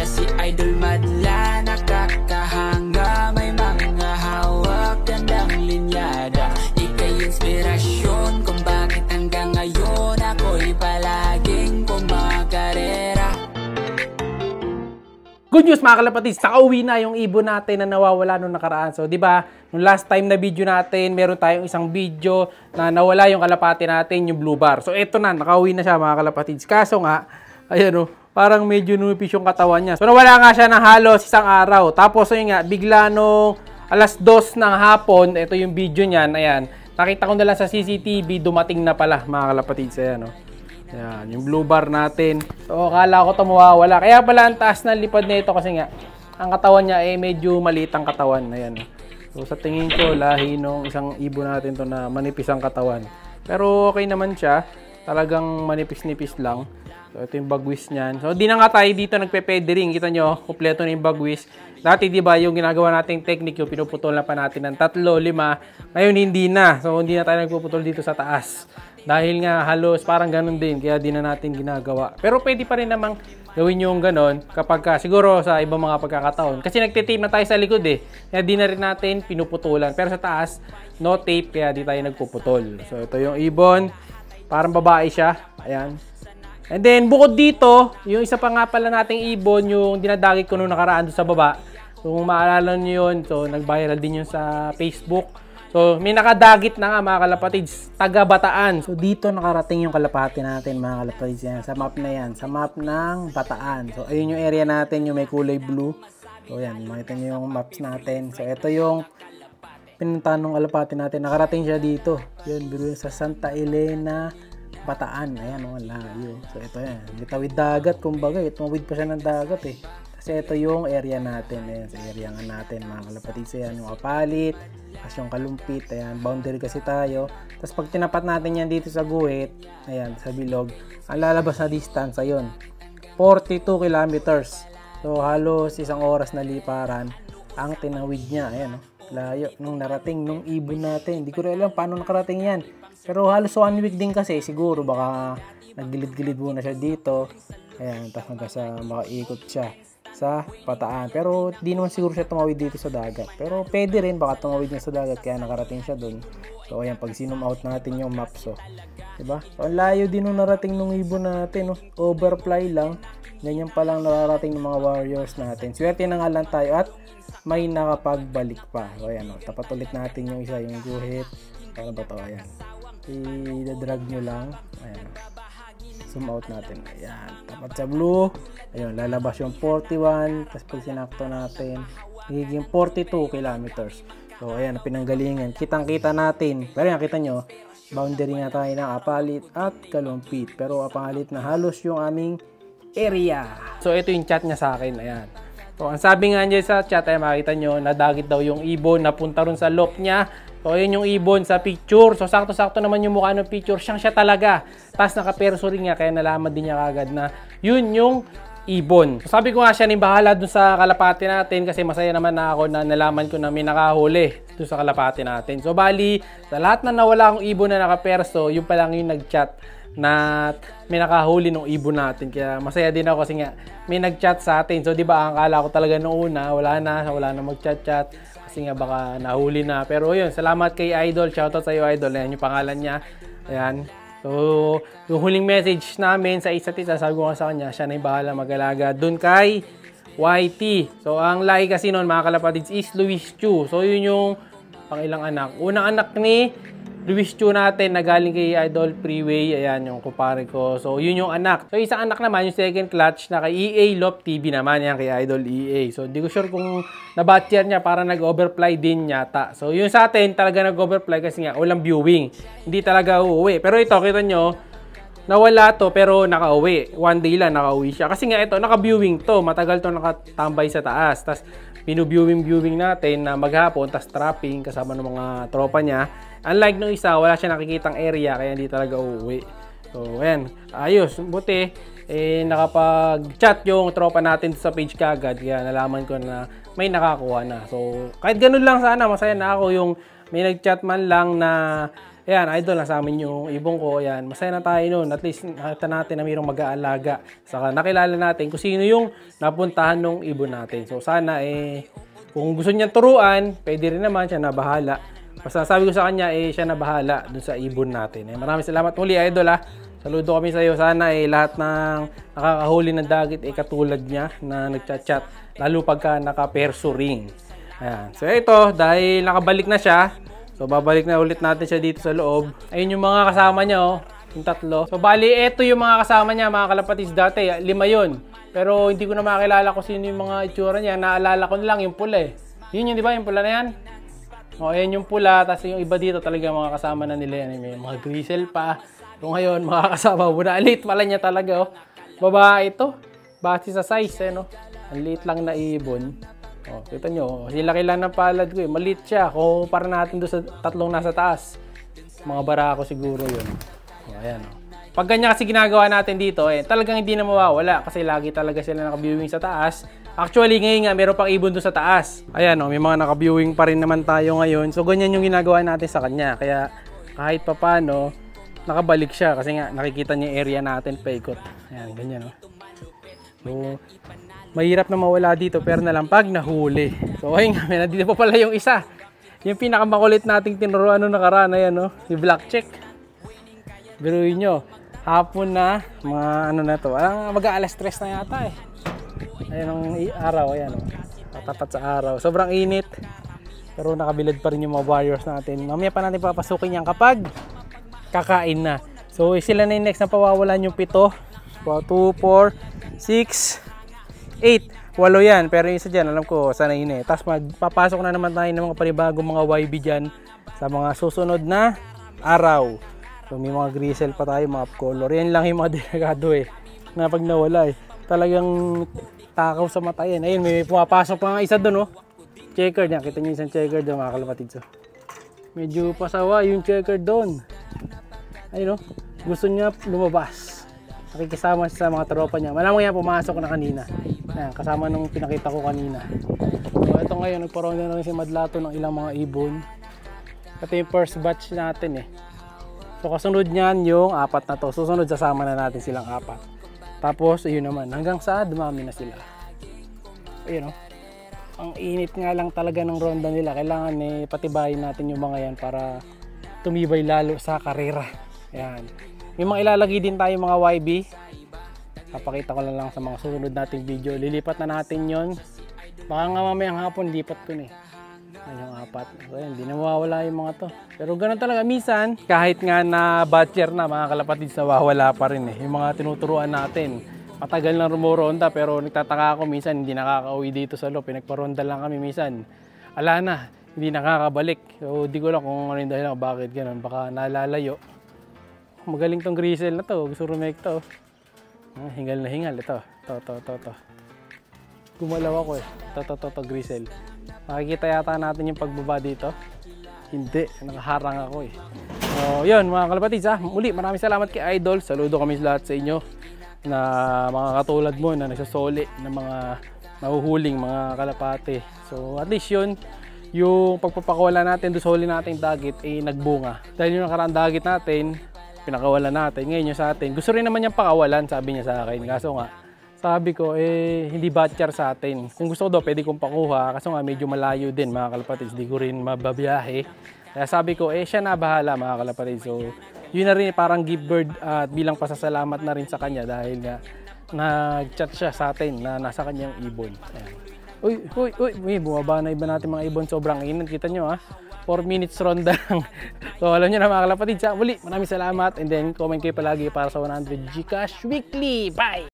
si Idol madla, nakakahanga, may mga hawak, gandang linyada. Ika'y inspirasyon kung bakit hanggang ngayon ako'y palaging kumakarera. Good news mga kalapatids, nakauwi na yung ibon natin na nawawala nung nakaraan. So, di ba, nung last time na video natin, meron tayong isang video na nawala yung kalapati natin, yung blue bar. So, eto na, nakauwi na siya mga kalapatids. Kaso nga, ayan o, parang medyo numipis yung katawan niya. So, nawala nga siya ng halos isang araw. Tapos, yun nga, bigla nung alas 2 ng hapon, ito yung video niyan, ayan. Nakita ko na lang sa CCTV, dumating na pala mga kalapatids, ayan o. Yan, yung blue bar natin. So, akala ko ito mawawala. Kaya pala ang taas na lipad na ito kasi nga, ang katawan niya eh medyo maliit ang katawan. Ayan. So, sa tingin ko, lahi nung isang ibon natin to na manipis ang katawan. Pero okay naman siya. Talagang manipis-nipis lang. So, ito yung bagwis niyan. So, di na nga tayo dito nagpe-feathering. Kita nyo, kumpleto na yung bagwis. Dati, di ba, yung ginagawa nating technique, yung pinuputol na pa natin ng 3, 5. Ngayon, hindi na. So, hindi na tayo nagpuputol dito sa taas. Dahil nga halos parang ganun din, kaya di na natin ginagawa. Pero pwede pa rin namang gawin yung ganun kapag siguro sa ibang mga pagkakataon. Kasi nagtitape na tayo sa likod eh. Kaya di na rin natin pinuputulan. Pero sa taas, no tape, kaya di tayo nagpuputol. So ito yung ibon. Parang babae siya. Ayan. And then bukod dito, yung isa pa nga pala nating ibon, yung dinadagit ko nung nakaraan doon sa baba. So, kung maalala nyo yun, so nag-viral din yun sa Facebook. So, may nakadagit na nga mga kalapatids, taga Bataan. So, dito nakarating yung kalapati natin mga kalapatids yan. Sa map na yan, sa map ng Bataan. So, ayun yung area natin, yung may kulay blue. So, yan, makita nyo yung maps natin. So, ito yung pinuntahan ng kalapati natin. Nakarating siya dito. Yun, biro sa Santa Elena, Bataan. Ayan, ang layo. So, ito yan. Litawid dagat, kumbaga. Tumawid pa siya ng dagat eh. Kasi ito yung area natin. Ayan, sa area nga natin mga kalapatids. Ayan, yung kapalit. Tapos yung kalumpit, ayan, boundary kasi tayo. Tapos pag tinapat natin yan dito sa guhit, ayan, sa bilog, ang lalabas na distance, ayun, 42 kilometers. So, halos isang oras na liparan ang tinawid niya, ayan, layo, nung narating, nung ibon natin. Hindi ko rin alam paano nakarating yan. Pero halos 1 week din kasi, siguro, baka naggilid-gilid muna siya dito. Ayan, tapos hanggang sa makaikot siya sa Bataan. Pero di naman siguro siya tumawid dito sa dagat. Pero pwede rin baka tumawid niya sa dagat kaya nakarating siya doon. So ayan, pag zoom out natin yung map, so, diba? So ang layo din nung narating nung ibon natin, no? Overfly lang. Ganyan pa lang nararating ng mga warriors natin. Swerte na nga lang tayo at may nakapagbalik pa. So ayan, no? Tapat ulit natin yung isa, yung guhit. Ano ba ito? Ayan. I-drag nyo lang. Ayan, no? Zoom out natin. Ayan, tapat sa blue. Ayun, lalabas yung 41. Tapos pag sinakto natin, higing 42 kilometers. So, ayan, pinanggalingan. Kitang-kita natin. Pero yan, kita nyo, boundary nga tayo ng Apalit at Kalumpit. Pero Apalit na halos yung aming area. So, ito yung chat niya sa akin. Ayan. So, ang sabi nga niya sa chat, ay makita nyo, nadagit daw yung ibon, napunta ron sa loft niya. So, ayun yung ibon sa picture. So, sakto-sakto naman yung mukha ng picture. Siyang siya talaga. Tapos nakaperso rin nga, kaya nalaman din niya kagad na yun yung ibon. So, sabi ko nga siya, bahala dun sa kalapati natin kasi masaya naman na ako na nalaman ko na may nakahuli dun sa kalapati natin. So, bali, sa lahat na nawala akong ibon na nakaperso, yung palang yung nag-chat na may nakahuli ng ibon natin. Kaya masaya din ako kasi nga may nag-chat sa atin. So, di ba, ang akala ko talaga noong una, wala na mag-chat-chat. Kasi nga baka nahuli na. Pero yun, salamat kay Idol. Shoutout sa iyo, Idol. Ayan yung pangalan niya. Ayan. So, yung huling message namin sa isa't isa, sabi ko nga sa kanya, siya na yung bahala mag-alaga dun kay YT. So, ang lahi kasi nun, mga kalapatids, is Luis Chu. So, yun yung pangilang anak. Unang anak ni Luis Chu natin na galing kay Idol Freeway. Ayan yung kumpare ko. So, yun yung anak. So, isang anak naman, yung second clutch na kay EA Lop TV naman. Yan kay Idol EA. So, hindi ko sure kung nabatcher niya para nag-overfly din yata. So, yun sa atin talaga nag-overfly kasi nga walang viewing. Hindi talaga uuwi. Pero ito, kita nyo, nawala to pero nakauwi. One day lang nakauwi siya. Kasi nga ito, naka-viewing to. Matagal to nakatambay sa taas. Tapos, pinu-viewing natin na maghapon. Tapos, trapping kasama ng mga tropa niya. Unlike nung isa, wala siya nakikitang area kaya hindi talaga uuwi. So, ayan. Ayos. Buti, nakapag-chat yung tropa natin sa page kagad. Kaya nalaman ko na may nakakuha na. So, kahit ganun lang sana, masaya na ako yung may nag-chat man lang na Ayan, idol, nasa amin yung ibon ko. Ayan, masaya na tayo noon. At least nakita natin na mayroong mag-aalaga. Saka nakilala natin kung sino yung napuntahan ng ibon natin. So sana kung gusto niyang turuan, pwede rin naman siya na bahala. Basta sabi ko sa kanya, siya na bahala dun sa ibon natin. Maraming salamat muli, idol, ha. Saludo kami sa iyo. Sana lahat ng nakakahuli ng dagit katulad niya na nagchat-chat. Lalo pagka naka-perso ring. Ayan. So ito, dahil nakabalik na siya, so babalik na ulit natin siya dito sa loob. Ayun yung mga kasama niya, oh. Yung tatlo. So bali, ito yung mga kasama niya, mga kalapatids dati. 5 yun. Pero hindi ko na makilala kung sino yung mga itsura niya. Naalala ko na lang yung pula eh. Yun yun, di ba? Yung pula na yan. O, ayan yung pula. Tapos yung iba dito talaga mga kasama na nila yan. May mga grizzle pa. So ngayon, makakasama mo na. Liit pala niya talaga, oh. Babae ito. Base sa size, no? Ang liit lang na ibon. Oh, kita nyo. Silaki lang ng palad ko, eh. Maliit siya. Kung para natin doon sa tatlong nasa taas. Mga barako siguro yun. Oh, ayan, oh. Pag ganyan kasi ginagawa natin dito, talagang hindi na mawawala. Kasi lagi talaga sila naka-viewing sa taas. Actually, ngayon nga, meron pang ibon doon sa taas. Ayan, oh, may mga naka-viewing pa rin naman tayo ngayon. So, ganyan yung ginagawa natin sa kanya. Kaya, kahit papano, nakabalik siya kasi nga nakikita niya yung area natin paikot. Ayan, ganyan, no. So, mahirap na mawala dito pero na lang pag nahuli. So, ayun nga, nandito pa pala yung isa. Yung pinakamakulit nating tinuruan nung nakaraan, ayan, no, si Black Chick. Biruin nyo, hapon na, mga ano na to, mag-aalas 3 na yata eh. Ayan ang araw, ayan, no. Tatapat sa araw. Sobrang init. Pero nakabilad pa rin yung mga warriors natin. Mamaya pa natin papasukin yan kapag kakain na. So sila na yung next na pawawalan yung 7. 2, 4, 6, 8. 8 yan. Pero yung isa dyan, alam ko, sana yun eh. Tapos magpapasok na naman tayo ng mga panibagong mga YB dyan sa mga susunod na araw. So may mga grizzle pa tayo, mga color. Yan lang yung mga delikado eh. Na pag nawala eh. Talagang takaw sa mata yan. Ayun, may pumapasok pa nga isa doon, oh. Checker niya. Kita niyo isang checker doon, mga kalapatids. Medyo pasawa yung checker doon. Ayun, oh. Gusto niya lumabas. Nakikisama sa mga tropa niya. Malamang yan pumasok na kanina. Ayan, kasama nung pinakita ko kanina. So ito ngayon, nagparoon na rin si Madlato ng ilang mga ibon. Ito yung first batch natin eh. So kasunod niyan yung 4 na to. Susunod sasama na natin silang 4. Tapos ayun naman, hanggang sa dumami na sila. Ayun, oh. Ang init nga lang talaga ng ronda nila. Kailangan patibayin natin yung mga yan para tumibay lalo sa karera. Ayan. May mga ilalagay din tayo mga YB. Papakita ko lang sa mga susunod nating video. Lilipat na natin yon. Baka nga mamayang hapon lipat ko na eh. Yung 4. So, hindi na mawawala yung mga to. Pero ganun talaga. Minsan, kahit nga na batcher na mga kalapatids, nawawala pa rin eh. Yung mga tinuturuan natin. Matagal na rumuronda pero nagtataka ako minsan hindi nakakauwi dito sa loob. Pinagparonda lang kami minsan. Ala na, hindi nakakabalik. So, di ko lang kung ano yung dahilan bakit ganun. Baka nalalayo. Magaling tong grizzle na to. Gusto rumake to. Hingal na hingal. Ito. To. Gumalaw ako eh. To, grizzle. Makikita yata natin yung pagbaba dito. Hindi. Nakaharang ako eh. So, yun mga kalapatids ha. Muli, maraming salamat kay Idol. Saludo kami sa lahat sa inyo na mga katulad mo na nagsasoli ng mga nahuhuling mga kalapate. So, at least yun, yung pagpapakawala natin doon sa huli nating dagit nagbunga. Dahil yung nakaraan dagit natin, pinakawalan natin. Ngayon yung sa atin, gusto rin naman niyang pakawalan, sabi niya sa akin. Kaso nga, sabi ko, hindi batcher sa atin. Kung gusto ko daw, pwede kong pakuha. Kaso nga, medyo malayo din mga kalapatids. Hindi ko rin mababiyahe. Kaya sabi ko, siya na bahala mga kalapatids. So, yun na rin parang give bird at bilang pasasalamat na rin sa kanya dahil nga nag-chat siya sa atin na nasa kanyang ibon. Ayan. Uy, bumaba na iba natin mga ibon. Sobrang init. Kita nyo ha. 4 minutes ronda lang. So alam nyo na mga kalapatids. Muli, maraming salamat. And then comment kayo palagi para sa 100 Gcash weekly. Bye!